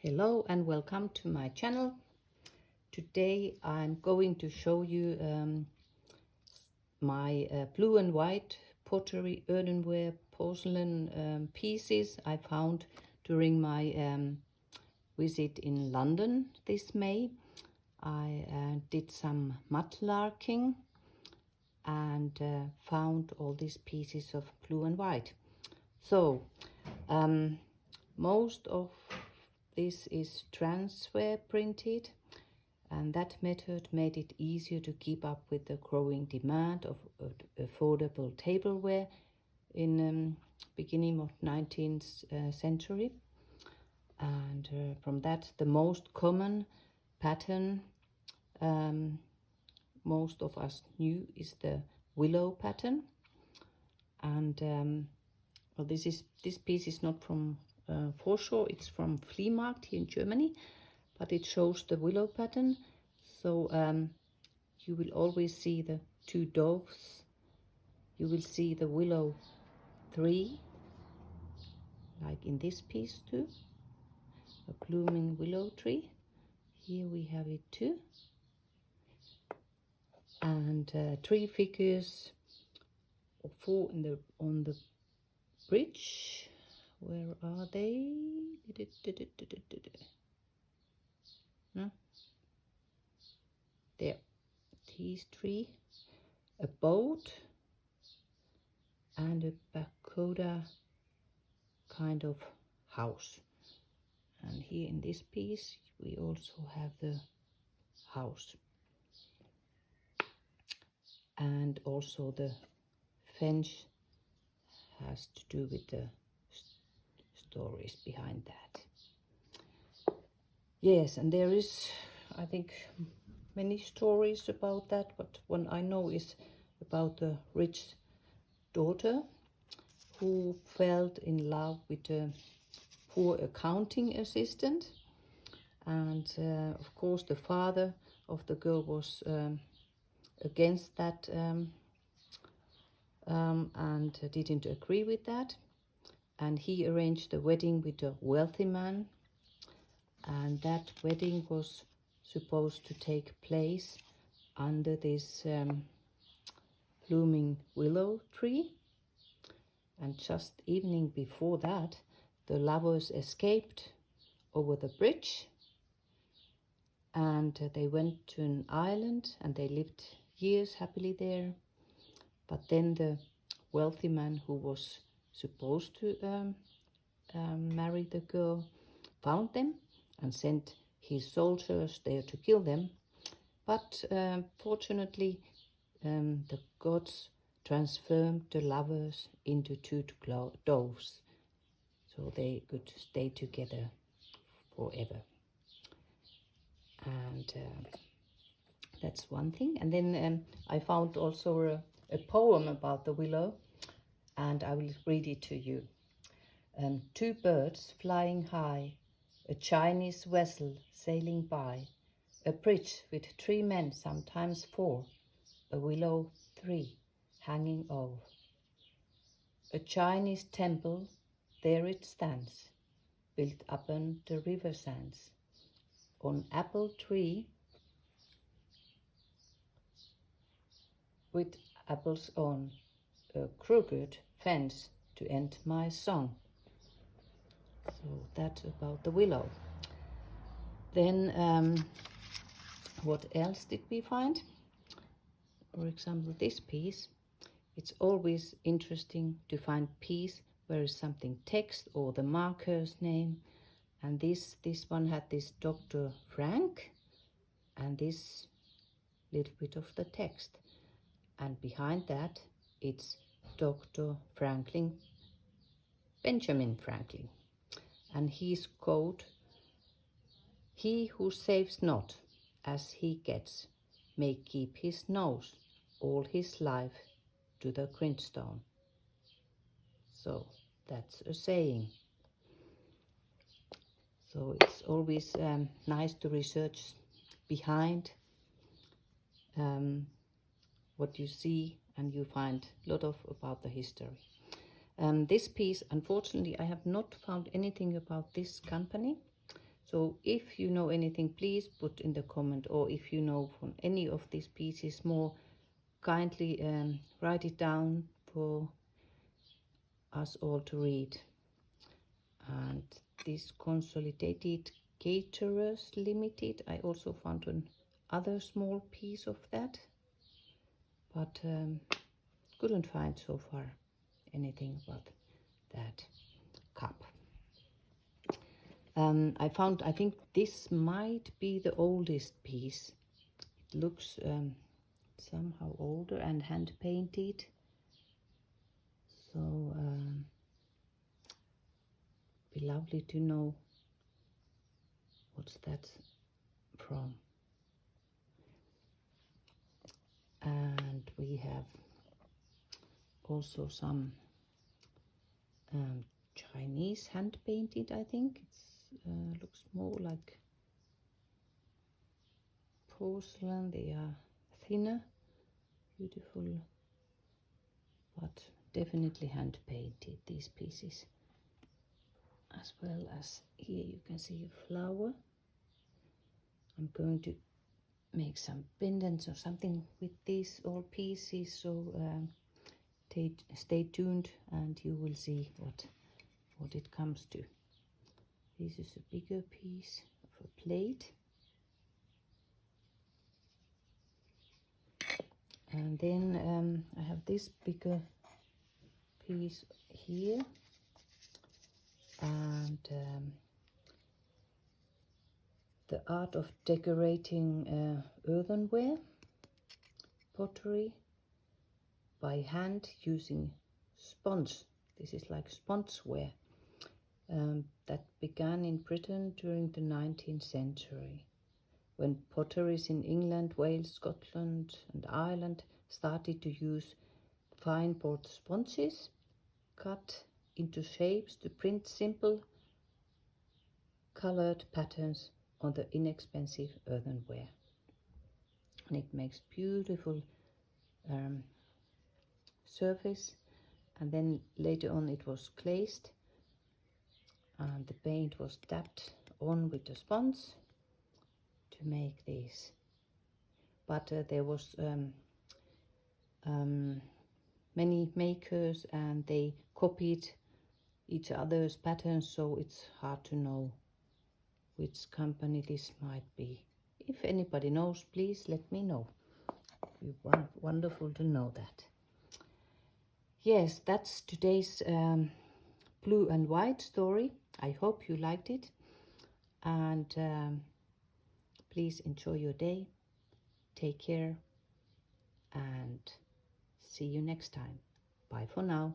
Hello and welcome to my channel. Today I'm going to show you my blue and white pottery, earthenware, porcelain pieces I found during my visit in London this May. I did some mudlarking and found all these pieces of blue and white. So most of this is transfer printed, and that method made it easier to keep up with the growing demand of affordable tableware in beginning of 19th century. And from that, the most common pattern most of us knew is the willow pattern. And well, this piece is not from Foreshore, it's from Flea Market here in Germany, but it shows the willow pattern. So you will always see the two doves. You will see the willow 3, like in this piece too, a blooming willow tree. Here we have it too. And 3 figures, 4 on the bridge. Where are they? No? There, these 3, a boat and a pagoda kind of house. And here in this piece we also have the house, and also the fence has to do with the stories behind that. Yes, and there is, I think, many stories about that, but one I know is about the rich daughter who fell in love with a poor accounting assistant, and of course the father of the girl was against that and didn't agree with that, and he arranged a wedding with a wealthy man, and that wedding was supposed to take place under this blooming willow tree. And just evening before that, the lovers escaped over the bridge, and they went to an island and they lived years happily there. But then the wealthy man who was supposed to marry the girl found them and sent his soldiers there to kill them. But fortunately the gods transformed the lovers into 2 doves, so they could stay together forever. And that's one thing. And then I found also a poem about the willow, and I will read it to you. 2 birds flying high, a Chinese vessel sailing by, a bridge with 3 men, sometimes 4, a willow 3 hanging over. A Chinese temple, there it stands, built upon the river sands. On apple tree with apples on, a crooked fence to end my song. So that's about the willow. Then what else did we find? For example, this piece. It's always interesting to find piece where is something text or the marker's name. And this one had this Dr. Frank and this little bit of the text. And behind that, it's Dr. Franklin, Benjamin Franklin. And his quote, "He who saves not as he gets may keep his nose all his life to the grindstone." So that's a saying. So it's always nice to research behind what you see, and you find a lot of about the history. This piece, unfortunately, I have not found anything about this company, So if you know anything, please put in the comment, or if you know from any of these pieces more, kindly write it down for us all to read. And this Consolidated Caterers Limited, I also found another small piece of that, but couldn't find so far anything about that cup. I think this might be the oldest piece. It looks somehow older and hand painted. So be lovely to know what's that from. And we have also some Chinese hand painted. I think it looks more like porcelain. They are thinner, beautiful, but definitely hand painted, these pieces. As well as here you can see a flower. I'm going to make some pendants or something with these all pieces, so stay tuned and you will see what it comes to. This is a bigger piece of a plate, and then I have this bigger piece here, and the art of decorating earthenware, pottery by hand using sponge. This is like spongeware that began in Britain during the 19th century, when potteries in England, Wales, Scotland and Ireland started to use fine board sponges cut into shapes to print simple colored patterns on the inexpensive earthenware. And it makes beautiful surface, and then later on it was glazed and the paint was dabbed on with the sponge to make this. But there was many makers and they copied each other's patterns, so it's hard to know which company this might be. If anybody knows, please let me know. It'd be wonderful to know that. Yes, that's today's blue and white story. I hope you liked it, and please enjoy your day. Take care and see you next time. Bye for now.